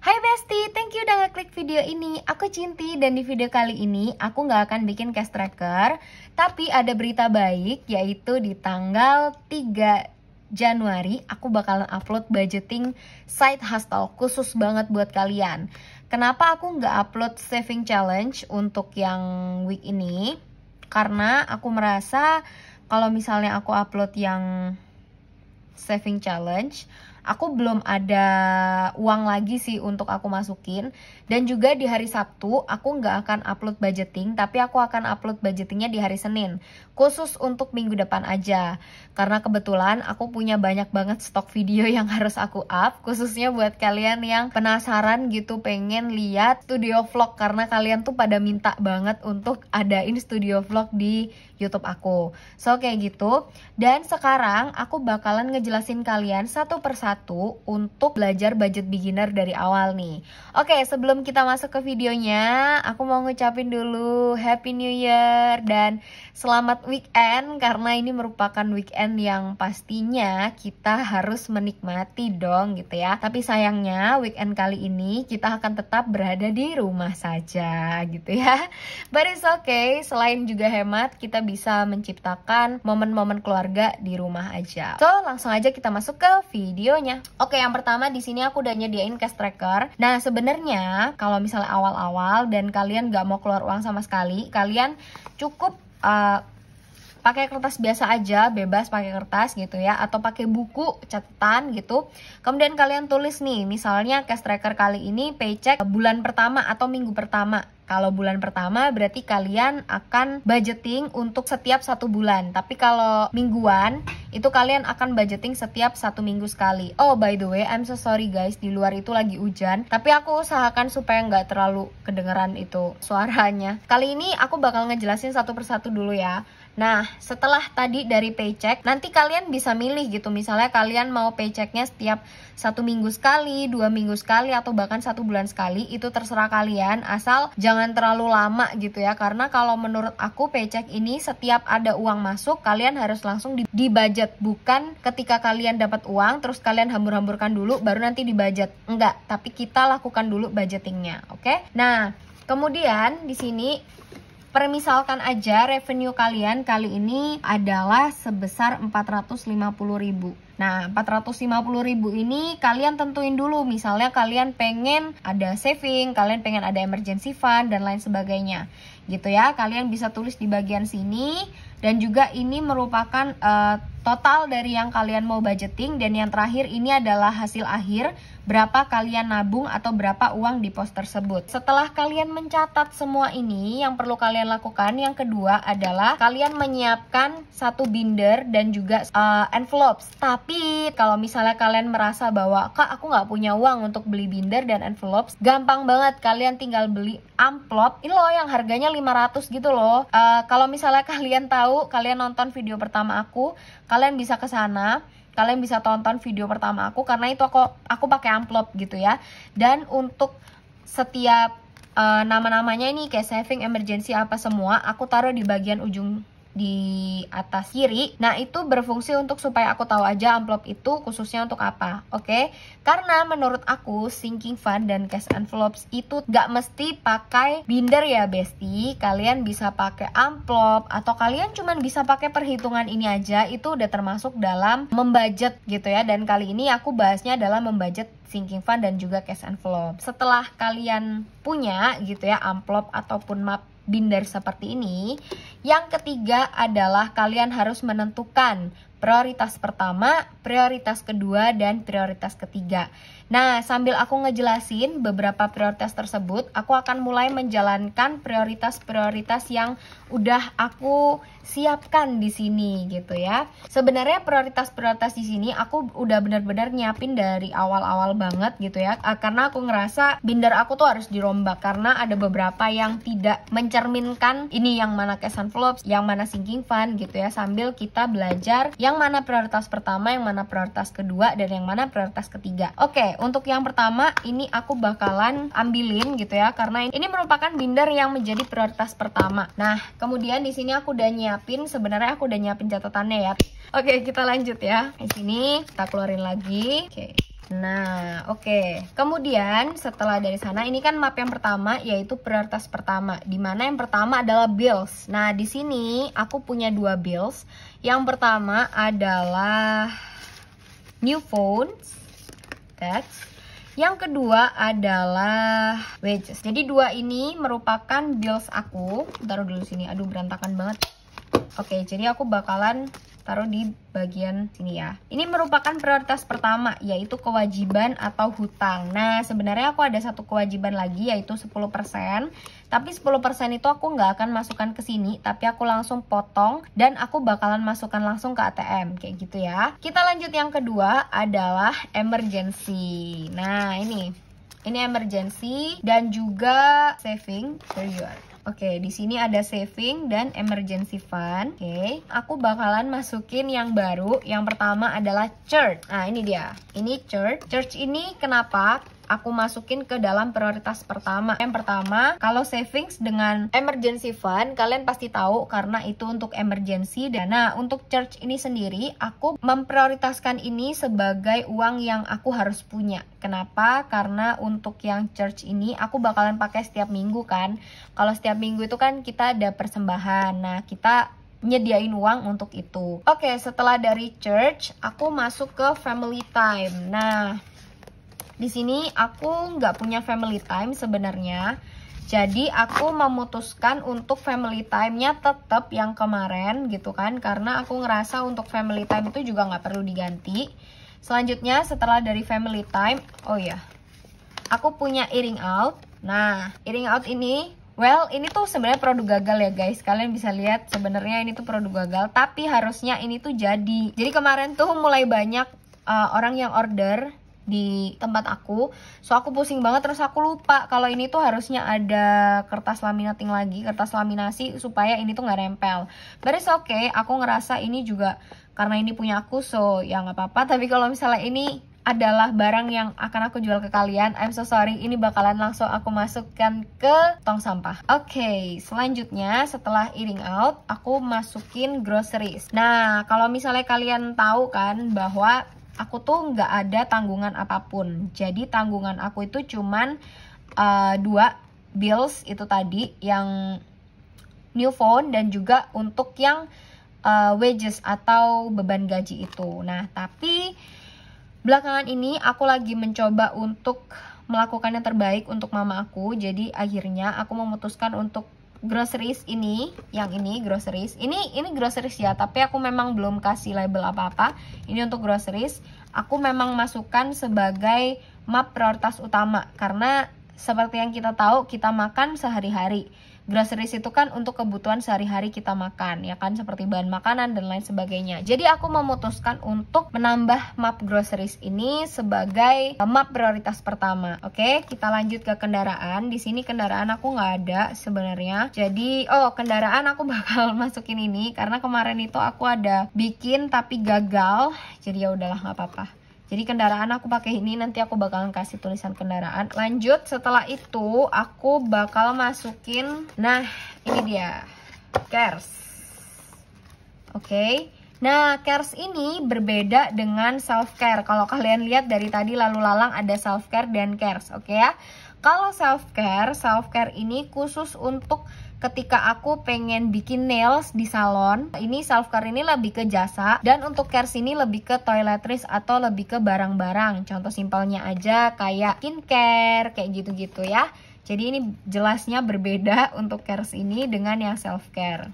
Hai Besti, thank you udah ngeklik video ini. Aku Cinti dan di video kali ini aku nggak akan bikin cash tracker, tapi ada berita baik yaitu di tanggal 3 Januari aku bakalan upload budgeting side hustle khusus banget buat kalian. Kenapa aku nggak upload saving challenge untuk yang week ini? Karena aku merasa kalau misalnya aku upload yang saving challenge, aku belum ada uang lagi sih untuk aku masukin. Dan juga di hari Sabtu aku nggak akan upload budgeting, tapi aku akan upload budgetingnya di hari Senin, khusus untuk minggu depan aja. Karena kebetulan aku punya banyak banget stok video yang harus aku up, khususnya buat kalian yang penasaran gitu pengen lihat studio vlog, karena kalian tuh pada minta banget untuk adain studio vlog di YouTube aku. So kayak gitu. Dan sekarang aku bakalan ngejelasin kalian satu persatu untuk belajar budget beginner dari awal nih. Oke, sebelum kita masuk ke videonya, aku mau ngucapin dulu Happy New Year dan selamat weekend, karena ini merupakan weekend yang pastinya kita harus menikmati dong gitu ya. Tapi sayangnya weekend kali ini kita akan tetap berada di rumah saja gitu ya. But it's okay, selain juga hemat, kita bisa menciptakan momen-momen keluarga di rumah aja. So, langsung aja kita masuk ke videonya. Oke, yang pertama di sini aku udah nyediain cash tracker. Nah, sebenarnya kalau misalnya awal-awal dan kalian gak mau keluar uang sama sekali, kalian cukup pakai kertas biasa aja, bebas pakai kertas gitu ya, atau pakai buku catatan gitu. Kemudian kalian tulis nih, misalnya cash tracker kali ini paycheck bulan pertama atau minggu pertama. Kalau bulan pertama berarti kalian akan budgeting untuk setiap 1 bulan. Tapi kalau mingguan itu kalian akan budgeting setiap 1 minggu sekali. Oh by the way, I'm so sorry guys, di luar itu lagi hujan, tapi aku usahakan supaya nggak terlalu kedengeran itu suaranya. Kali ini aku bakal ngejelasin satu persatu dulu ya. Nah, setelah tadi dari paycheck, nanti kalian bisa milih gitu. Misalnya kalian mau paychecknya setiap 1 minggu sekali, 2 minggu sekali, atau bahkan 1 bulan sekali. Itu terserah kalian, asal jangan terlalu lama gitu ya. Karena kalau menurut aku paycheck ini setiap ada uang masuk, kalian harus langsung di-budget. Bukan ketika kalian dapat uang, terus kalian hambur-hamburkan dulu, baru nanti di-budget. Enggak, tapi kita lakukan dulu budgetingnya, oke? Nah, kemudian di sini permisalkan aja revenue kalian kali ini adalah sebesar 450.000. Nah, 450.000 ini kalian tentuin dulu. Misalnya kalian pengen ada saving, kalian pengen ada emergency fund dan lain sebagainya. Gitu ya. Kalian bisa tulis di bagian sini, dan juga ini merupakan total dari yang kalian mau budgeting, dan yang terakhir ini adalah hasil akhir, berapa kalian nabung atau berapa uang di pos tersebut. Setelah kalian mencatat semua ini, yang perlu kalian lakukan yang kedua adalah kalian menyiapkan satu binder dan juga envelopes. Tapi kalau misalnya kalian merasa bahwa kak aku nggak punya uang untuk beli binder dan envelopes, gampang banget, kalian tinggal beli amplop. Ini loh yang harganya 500 gitu loh. Kalau misalnya kalian tahu, kalian nonton video pertama aku, kalian bisa ke sana. Kalian bisa tonton video pertama aku, karena itu aku pakai amplop gitu ya. Dan untuk setiap nama-namanya ini kayak saving, emergency apa semua, aku taruh di bagian ujung di atas kiri. Nah, itu berfungsi untuk supaya aku tahu aja amplop itu khususnya untuk apa, oke? Karena menurut aku sinking fund dan cash envelopes itu gak mesti pakai binder ya Besti. Kalian bisa pakai amplop, atau kalian cuman bisa pakai perhitungan ini aja, itu udah termasuk dalam membudget gitu ya. Dan kali ini aku bahasnya adalah membudget sinking fund dan juga cash envelope. Setelah kalian punya gitu ya amplop ataupun map binder seperti ini, yang ketiga adalah kalian harus menentukan prioritas pertama, prioritas kedua, dan prioritas ketiga. Nah, sambil aku ngejelasin beberapa prioritas tersebut, aku akan mulai menjalankan prioritas-prioritas yang udah aku siapkan di sini gitu ya. Sebenarnya prioritas-prioritas di sini aku udah benar-benar nyiapin dari awal-awal banget gitu ya. Karena aku ngerasa binder aku tuh harus dirombak, karena ada beberapa yang tidak mencerminkan ini yang mana cash envelopes, yang mana sinking fund gitu ya. Sambil kita belajar yang mana prioritas pertama, yang mana prioritas kedua, dan yang mana prioritas ketiga. Oke, untuk yang pertama ini aku bakalan ambilin gitu ya, karena ini merupakan binder yang menjadi prioritas pertama. Nah, kemudian di sini aku udah nyiapin, sebenarnya aku udah nyiapin catatannya ya. Oke, kita lanjut ya. Di sini kita keluarin lagi. Oke. Nah, oke. Kemudian setelah dari sana, ini kan map yang pertama, yaitu prioritas pertama, dimana yang pertama adalah bills. Nah, di sini aku punya 2 bills. Yang pertama adalah new phones, that's. Yang kedua adalah wages. Jadi 2 ini merupakan bills aku. Taruh dulu sini. Aduh, berantakan banget. Oke, jadi aku bakalan taruh di bagian sini ya. Ini merupakan prioritas pertama, yaitu kewajiban atau hutang. Nah, sebenarnya aku ada satu kewajiban lagi, yaitu 10%. Tapi 10% itu aku nggak akan masukkan ke sini, tapi aku langsung potong dan aku bakalan masukkan langsung ke ATM, kayak gitu ya. Kita lanjut, yang kedua adalah emergency. Nah, ini emergency dan juga saving. There you are. Oke, di sini ada saving dan emergency fund. Oke, aku bakalan masukin yang baru. Yang pertama adalah church. Nah, ini dia. Ini church. Church ini kenapa aku masukin ke dalam prioritas pertama? Yang pertama, kalau savings dengan emergency fund, kalian pasti tahu karena itu untuk emergency. Dan nah, untuk church ini sendiri, aku memprioritaskan ini sebagai uang yang aku harus punya. Kenapa? Karena untuk yang church ini, aku bakalan pakai setiap minggu kan. Kalau setiap minggu itu kan kita ada persembahan. Nah, kita nyediain uang untuk itu. Oke, setelah dari church, aku masuk ke family time. Nah, di sini aku nggak punya family time sebenarnya. Jadi aku memutuskan untuk family time-nya tetap yang kemarin gitu kan. Karena aku ngerasa untuk family time itu juga nggak perlu diganti. Selanjutnya setelah dari family time, oh ya, aku punya eating out. Nah, eating out ini, well, ini tuh sebenarnya produk gagal ya guys. Kalian bisa lihat sebenarnya ini tuh produk gagal, tapi harusnya ini tuh jadi. Jadi kemarin tuh mulai banyak orang yang order di tempat aku, so aku pusing banget, terus aku lupa kalau ini tuh harusnya ada kertas laminating lagi, kertas laminasi supaya ini tuh nggak nempel. But it's okay, aku ngerasa ini juga karena ini punya aku, so ya nggak apa-apa. Tapi kalau misalnya ini adalah barang yang akan aku jual ke kalian, I'm so sorry, ini bakalan langsung aku masukkan ke tong sampah. Oke, selanjutnya setelah eating out, aku masukin groceries. Nah, kalau misalnya kalian tahu kan bahwa aku tuh nggak ada tanggungan apapun. Jadi tanggungan aku itu cuman 2 bills itu tadi, yang new phone dan juga untuk yang wages atau beban gaji itu. Nah, tapi belakangan ini aku lagi mencoba untuk melakukan yang terbaik untuk mama aku. Jadi akhirnya aku memutuskan untuk groceries ini, yang ini groceries. Ini groceries ya, tapi aku memang belum kasih label apa-apa. Ini untuk groceries. Aku memang masukkan sebagai map prioritas utama karena seperti yang kita tahu, kita makan sehari-hari. Groceries itu kan untuk kebutuhan sehari-hari kita makan, ya kan, seperti bahan makanan dan lain sebagainya. Jadi aku memutuskan untuk menambah map groceries ini sebagai map prioritas pertama. Oke, kita lanjut ke kendaraan. Di sini kendaraan aku nggak ada sebenarnya. Jadi, kendaraan aku bakal masukin ini karena kemarin itu aku ada bikin tapi gagal. Jadi ya udahlah, nggak apa-apa. Jadi kendaraan aku pakai ini, nanti aku bakalan kasih tulisan kendaraan. Lanjut, setelah itu aku bakal masukin, nah ini dia, cares. Oke. Nah, cares ini berbeda dengan self care. Kalau kalian lihat dari tadi lalu lalang ada self care dan cares, oke ya. Kalau self care ini khusus untuk ketika aku pengen bikin nails di salon. Ini self care ini lebih ke jasa, dan untuk cares ini lebih ke toiletries atau lebih ke barang-barang. Contoh simpelnya aja kayak skincare, kayak gitu-gitu ya. Jadi ini jelasnya berbeda untuk cares ini dengan yang self care.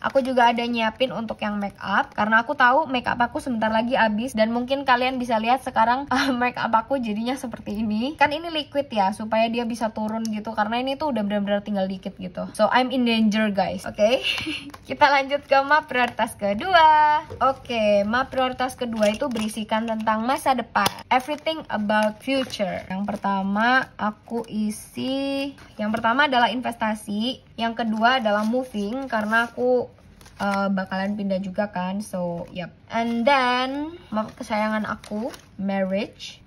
Aku juga ada nyiapin untuk yang make up, karena aku tahu make up aku sebentar lagi habis. Dan mungkin kalian bisa lihat sekarang make up aku jadinya seperti ini. Kan ini liquid ya, supaya dia bisa turun gitu, karena ini tuh udah benar-benar tinggal dikit gitu. So I'm in danger guys, oke? Kita lanjut ke map prioritas kedua. Oke, map prioritas kedua itu berisikan tentang masa depan, everything about future. Yang pertama aku isi, yang pertama adalah investasi, yang kedua adalah moving karena aku bakalan pindah juga kan, so yep. And then map kesayangan aku, marriage.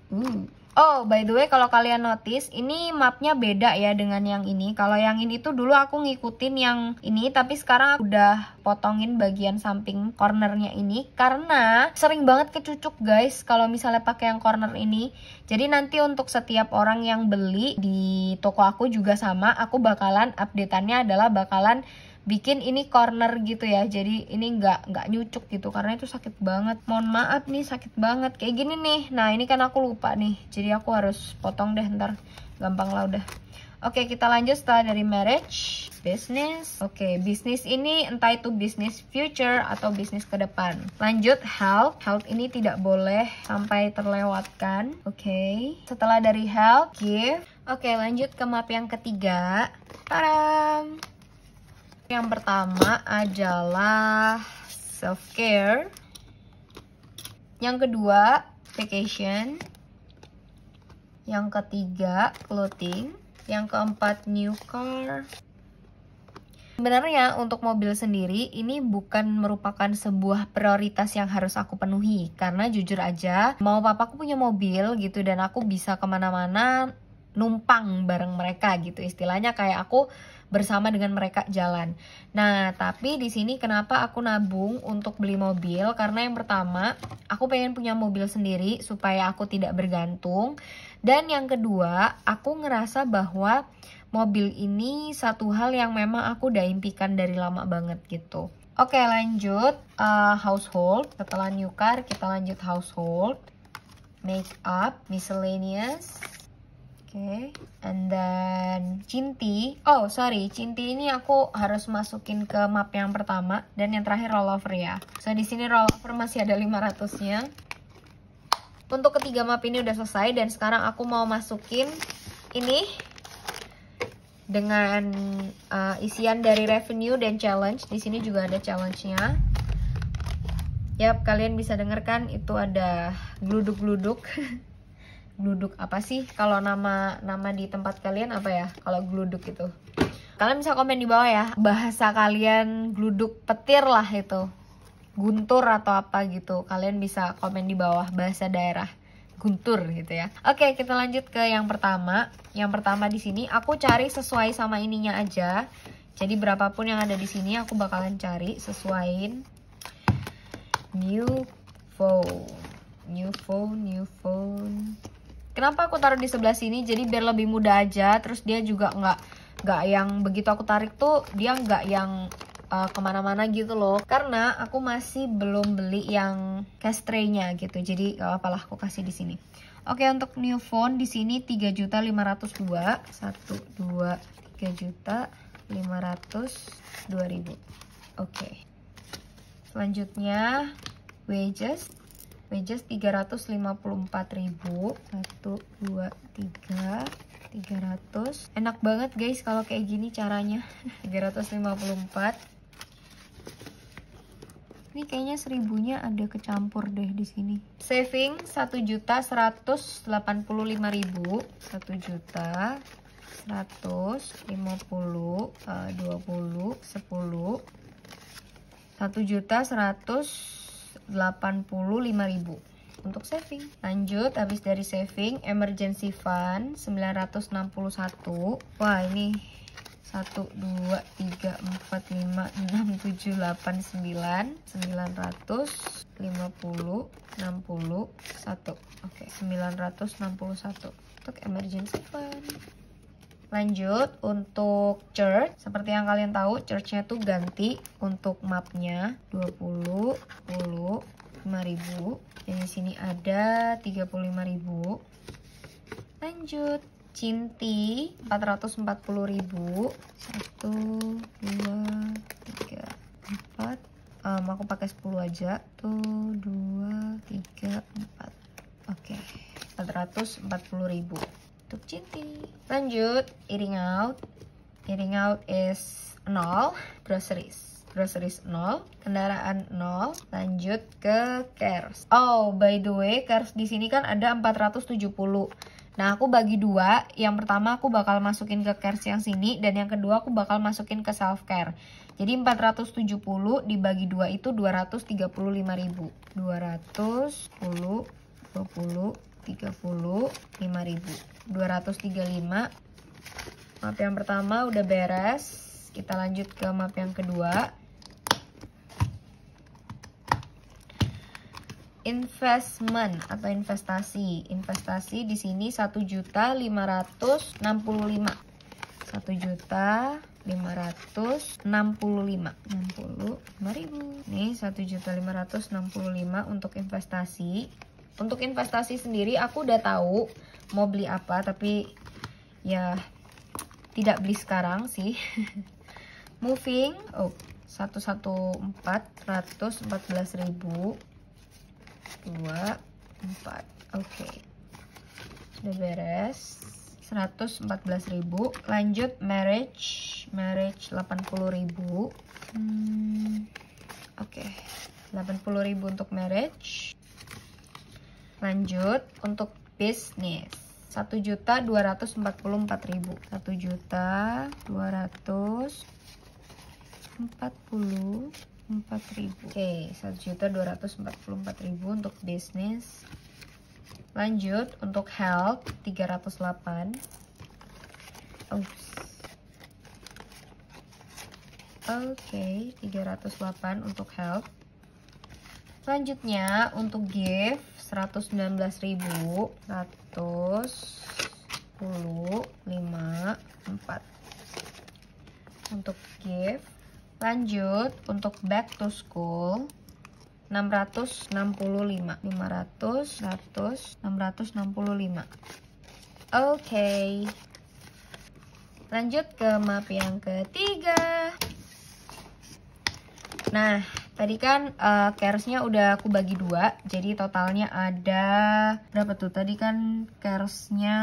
Oh, by the way, kalau kalian notice, ini mapnya beda ya dengan yang ini. Kalau yang ini tuh dulu aku ngikutin yang ini, tapi sekarang aku udah potongin bagian samping cornernya ini. Karena sering banget kecucuk guys, kalau misalnya pakai yang corner ini. Jadi nanti untuk setiap orang yang beli di toko aku juga sama, aku bakalan update-annya adalah bakalan bikin ini corner gitu ya, jadi ini nggak nyucuk gitu karena itu sakit banget. Mohon maaf nih, sakit banget kayak gini nih. Nah ini kan aku lupa nih, jadi aku harus potong deh ntar, gampang lah udah. Oke, kita lanjut setelah dari marriage, business. Oke, bisnis ini entah itu bisnis future atau bisnis ke depan. Lanjut health. Health ini tidak boleh sampai terlewatkan. Oke, setelah dari health, gift. Oke, lanjut ke map yang ketiga. Taram! Yang pertama adalah self-care. Yang kedua, vacation. Yang ketiga, clothing. Yang keempat, new car. Sebenarnya untuk mobil sendiri ini bukan merupakan sebuah prioritas yang harus aku penuhi. Karena jujur aja, mau papaku punya mobil gitu dan aku bisa kemana-mana numpang bareng mereka gitu. Istilahnya kayak aku bersama dengan mereka jalan. Nah, tapi di sini kenapa aku nabung untuk beli mobil? Karena yang pertama, aku pengen punya mobil sendiri supaya aku tidak bergantung. Dan yang kedua, aku ngerasa bahwa mobil ini satu hal yang memang aku udah impikan dari lama banget gitu. Oke, lanjut household. Setelah new car, kita lanjut household. Make up, miscellaneous. Oke, and then Cinti. Oh, sorry, Cinti ini aku harus masukin ke map yang pertama dan yang terakhir rollover ya. So di sini rollover masih ada 500-nya. Untuk ketiga map ini udah selesai dan sekarang aku mau masukin ini dengan isian dari revenue dan challenge. Di sini juga ada challenge-nya. Yap, kalian bisa dengarkan itu ada gluduk-gluduk. Gluduk apa sih? Kalau nama di tempat kalian apa ya? Kalau gluduk itu. Kalian bisa komen di bawah ya. Bahasa kalian gluduk petir lah itu. Guntur atau apa gitu. Kalian bisa komen di bawah bahasa daerah. Guntur gitu ya. Oke, kita lanjut ke yang pertama. Yang pertama di sini aku cari sesuai sama ininya aja. Jadi berapapun yang ada di sini aku bakalan cari sesuaiin. New phone. New phone. Kenapa aku taruh di sebelah sini? Jadi biar lebih mudah aja. Terus dia juga nggak yang begitu aku tarik tuh dia nggak yang kemana-mana gitu loh. Karena aku masih belum beli yang cash tray-nya gitu. Jadi gak apa-apa aku kasih di sini. Oke, untuk new phone di sini 3.502. 1, 2, 3.502.000. Oke. Selanjutnya wages 354.000. 1, 2, 3, 300. Enak banget guys kalau kayak gini caranya. 354. Ini kayaknya 1000-nya ada kecampur deh di sini. Saving 1.185.000. 1.150, 20, 10. 1.185.000 untuk saving. Lanjut, habis dari saving, emergency fund 961. Wah, ini 1, 2, 3, 4, 5, 6, 7, 8, 9 950, 61. Oke, 961 untuk emergency fund. Lanjut, untuk church, seperti yang kalian tahu, churchnya tuh ganti untuk mapnya 20, 10, 5.000. Dan di sini ada 35.000. Lanjut, Cinti 440.000. 1, 2, 3, 4. Aku pakai 10 aja. 1, 2, 3, 4. Oke, 440.000. Untuk Cinti. Lanjut, eating out. Eating out is 0. Groceries 0. Kendaraan 0. Lanjut ke cares. Oh, by the way, cares di sini kan ada 470. Nah, aku bagi dua. Yang pertama aku bakal masukin ke cares yang sini, dan yang kedua aku bakal masukin ke self care. Jadi 470 dibagi dua itu 235.000. 210, 20, 235.000. 235. Map yang pertama udah beres. Kita lanjut ke map yang kedua. Investment atau investasi. Investasi di sini 1.565.000. 1.565.000. Nih 1.565.000 untuk investasi. Untuk investasi sendiri aku udah tahu mau beli apa, tapi ya tidak beli sekarang sih. Moving, 114.000. 24. Oke. Sudah beres. 114.000. Lanjut marriage 80.000. Oke. 80.000 untuk marriage. Lanjut untuk bisnis 1.244.000. 1.244.000. Oke, 1.244.000 untuk bisnis. Lanjut untuk health 308. Oke, 308 untuk health. Selanjutnya untuk gift 119.000. 110.54 untuk gift. Lanjut untuk back to school 665. 665. Oke. Lanjut ke map yang ketiga. Nah, tadi kan caresnya udah aku bagi dua, jadi totalnya ada berapa tuh? Tadi kan caresnya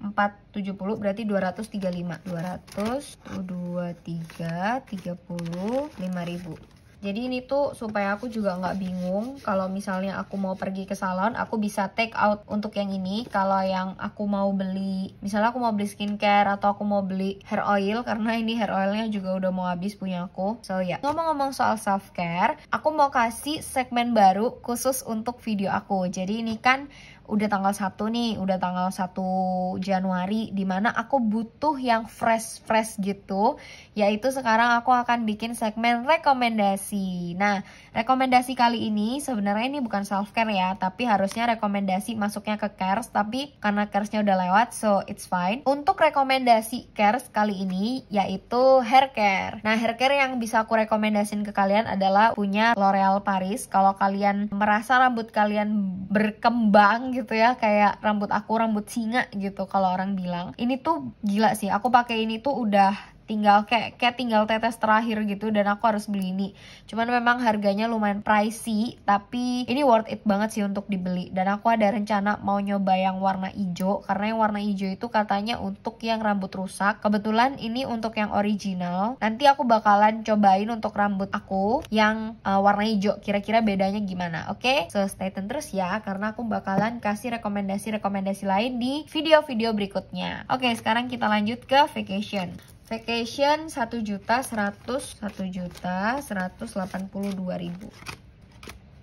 470, berarti 235. 35.000. Jadi ini tuh supaya aku juga nggak bingung. Kalau misalnya aku mau pergi ke salon, aku bisa take out untuk yang ini. Kalau yang aku mau beli, misalnya aku mau beli skincare atau aku mau beli hair oil, karena ini hair oilnya juga udah mau habis punya aku. So ya, ngomong-ngomong soal self care, aku mau kasih segmen baru khusus untuk video aku. Jadi ini kan udah tanggal 1 nih, udah tanggal 1 Januari, dimana aku butuh yang fresh gitu, yaitu sekarang aku akan bikin segmen rekomendasi. Nah, rekomendasi kali ini sebenarnya ini bukan self care ya, tapi harusnya rekomendasi masuknya ke cares, tapi karena caresnya udah lewat, so it's fine. Untuk rekomendasi cares kali ini yaitu hair care. Nah, hair care yang bisa aku rekomendasiin ke kalian adalah punya L'Oreal Paris. Kalau kalian merasa rambut kalian berkembang gitu ya, kayak rambut aku rambut singa gitu kalau orang bilang, ini tuh gila sih. Aku pakai ini tuh udah tinggal kayak tinggal tetes terakhir gitu, dan aku harus beli ini. Cuman memang harganya lumayan pricey, tapi ini worth it banget sih untuk dibeli. Dan aku ada rencana mau nyoba yang warna hijau, karena yang warna hijau itu katanya untuk yang rambut rusak. Kebetulan ini untuk yang original. Nanti aku bakalan cobain untuk rambut aku yang warna hijau, kira-kira bedanya gimana. Oke? So stay tune terus ya, karena aku bakalan kasih rekomendasi-rekomendasi lain di video-video berikutnya. Oke, sekarang kita lanjut ke vacation. Vacation 1.182.000.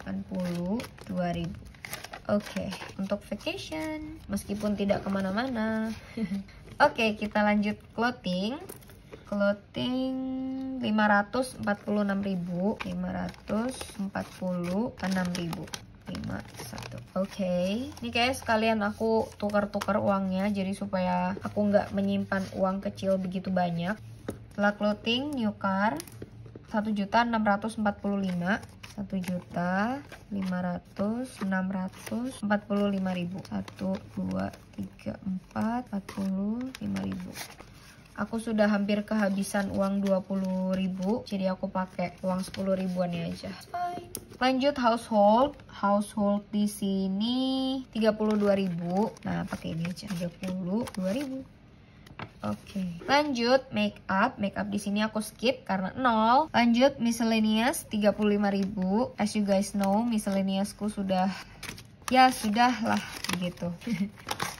82.000. Oke, untuk vacation meskipun tidak kemana-mana. Oke, kita lanjut clothing. 546.000. 51. Oke. Ini kayak sekalian aku tukar-tukar uangnya, jadi supaya aku nggak menyimpan uang kecil begitu banyak. Setelah clothing, new car 1.645. 1.545.000. 1, 2, 3, 4, 45.000. Aku sudah hampir kehabisan uang 20.000, jadi aku pakai uang 10 ribuan aja. Bye. Lanjut household di sini 32.000. Nah, pakai ini aja 32.000. Oke. Lanjut make up di sini aku skip karena 0. Lanjut miscellaneous 35.000. As you guys know, miscellaneousku sudah lah gitu.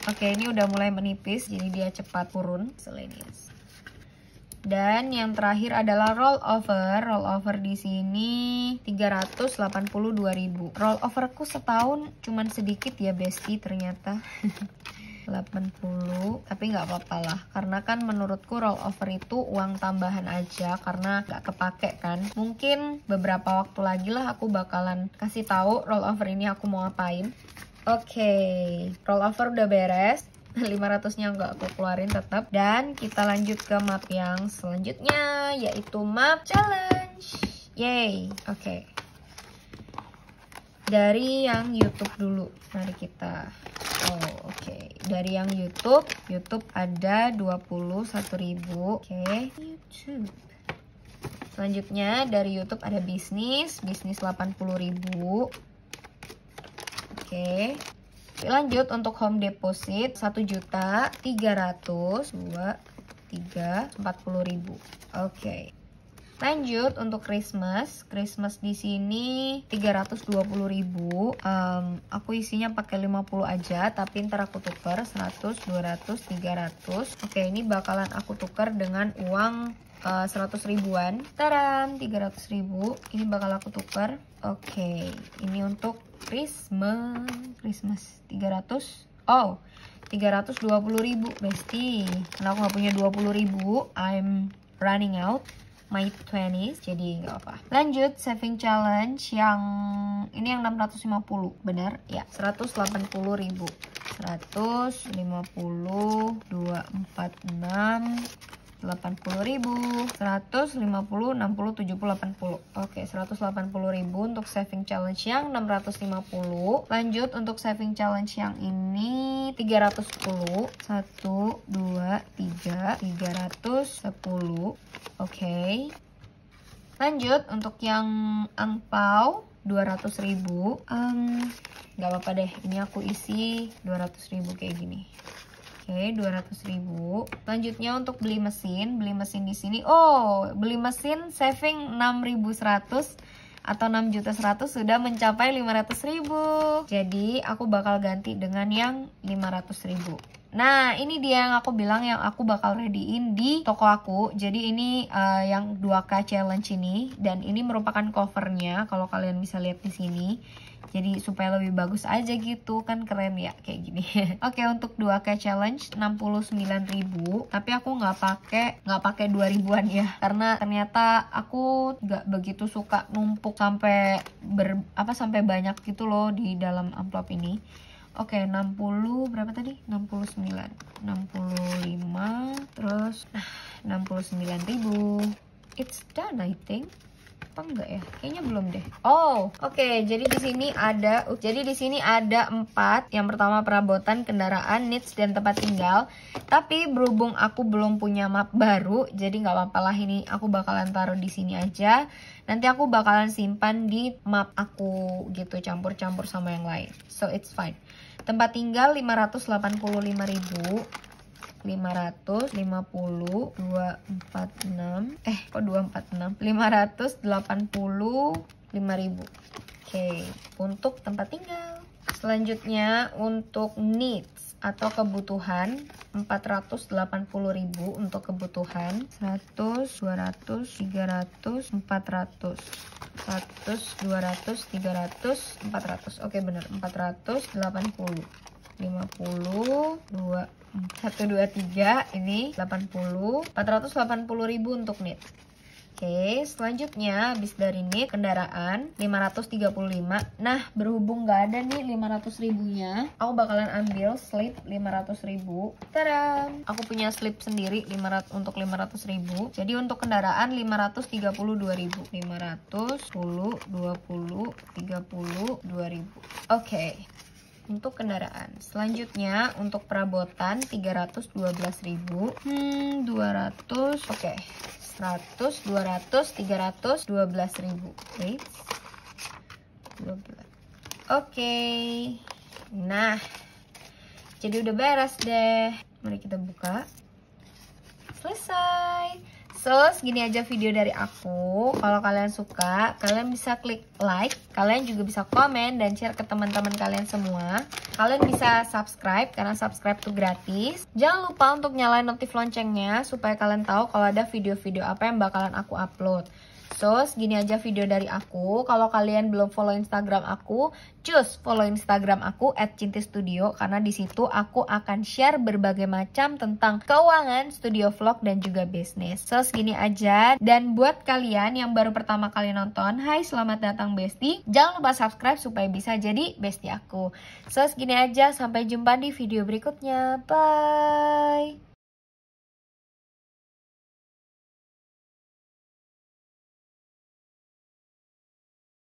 Oke, ini udah mulai menipis, jadi dia cepat turun miscellaneous. Dan yang terakhir adalah rollover. Rollover di sini 382.000. Rolloverku setahun cuman sedikit ya Besti ternyata. 80, tapi nggak apa-apa lah, karena kan menurutku rollover itu uang tambahan aja karena nggak kepake kan. Mungkin beberapa waktu lagi lah aku bakalan kasih tahu rollover ini aku mau ngapain. Oke, rollover udah beres. 500-nya nggak aku keluarin tetap. Dan kita lanjut ke map yang selanjutnya, yaitu map challenge. Yay, oke. Dari yang YouTube dulu, mari kita. Oh, oke. Dari yang YouTube ada 21.000. Oke, YouTube. Selanjutnya dari YouTube ada bisnis 80.000. Oke. Lanjut untuk home deposit 1.300.000, 2, 3, 40.000. Oke. Lanjut untuk Christmas di sini 320.000. Aku isinya pakai 50 aja, tapi ntar aku tuker 100, 200, 300. Oke, ini bakalan aku tuker dengan uang 100 ribuan. Taram, 300.000. Ini bakal aku tuker. Oke, ini untuk Christmas 300. Oh, 320.000 Besti. Karena aku nggak punya 20.000, I'm running out my 20s, jadi nggak apa. Lanjut saving challenge yang ini yang 650, benar ya, 180.000. 150, 246, 80.000, 150, 60, 70, 80. Oke, 180.000 untuk saving challenge yang 650. Lanjut untuk saving challenge yang ini 310. 1, 2, 3, 310. Oke. Lanjut untuk yang angpau 200.000. Nggak apa-apa deh, ini aku isi 200.000 kayak gini. Oke, 200.000. Selanjutnya untuk beli mesin di sini. Oh, beli mesin saving 6.100 atau 6.100.000 sudah mencapai 500.000. Jadi aku bakal ganti dengan yang 500.000. Nah, ini dia yang aku bilang yang aku bakal readyin di toko aku. Jadi ini yang 2K challenge ini, dan ini merupakan covernya kalau kalian bisa lihat di sini. Jadi supaya lebih bagus aja gitu, kan keren ya kayak gini. Oke, untuk 2K challenge 69.000, tapi aku nggak pakai 2.000-an ya, karena ternyata aku nggak begitu suka numpuk sampai sampai banyak gitu loh di dalam amplop ini. Oke, 60 berapa tadi? 69, 65, terus 69.000. It's done I think. Apa enggak ya? Kayaknya belum deh. Oh, oke. Jadi di sini ada 4. Yang pertama perabotan, kendaraan, needs, dan tempat tinggal. Tapi berhubung aku belum punya map baru, jadi nggak apa-apa lah, ini aku bakalan taruh di sini aja. Nanti aku bakalan simpan di map aku gitu, campur-campur sama yang lain. So it's fine. Tempat tinggal 585.000. 550, 246, kok 246, 585.000. Oke, untuk tempat tinggal. Selanjutnya untuk needs atau kebutuhan 480.000 untuk kebutuhan. 100, 200, 300, 400. 100, 200, 300, 400. Oke, bener, 480. 50, 2, 1, 2, 3, ini 80, 480.000 untuk need. Oke, selanjutnya habis dari need, kendaraan 535. Nah, berhubung nggak ada nih 500.000-nya, aku bakalan ambil slip 500.000. Tadam! Aku punya slip sendiri untuk 500.000. Jadi untuk kendaraan 532.000. 510, 20, 30, 2.000. Oke. Untuk kendaraan. Selanjutnya untuk perabotan 312.000. 200. Oke. 100, 200, 300, 12.000. Wait. 12. Oke. Nah, jadi udah beres deh. Mari kita buka. Selesai. So, segini aja video dari aku. Kalau kalian suka, kalian bisa klik like, kalian juga bisa komen dan share ke teman-teman kalian semua. Kalian bisa subscribe, karena subscribe tuh gratis. Jangan lupa untuk nyalain notif loncengnya supaya kalian tahu kalau ada video-video apa yang bakalan aku upload. So, segini aja video dari aku. Kalau kalian belum follow Instagram aku, cus follow Instagram aku @cintistudio, karena di situ aku akan share berbagai macam tentang keuangan, studio vlog dan juga bisnis. So, segini aja. Dan buat kalian yang baru pertama kali nonton, hai, selamat datang Besti. Jangan lupa subscribe supaya bisa jadi bestie aku. So, segini aja. Sampai jumpa di video berikutnya. Bye.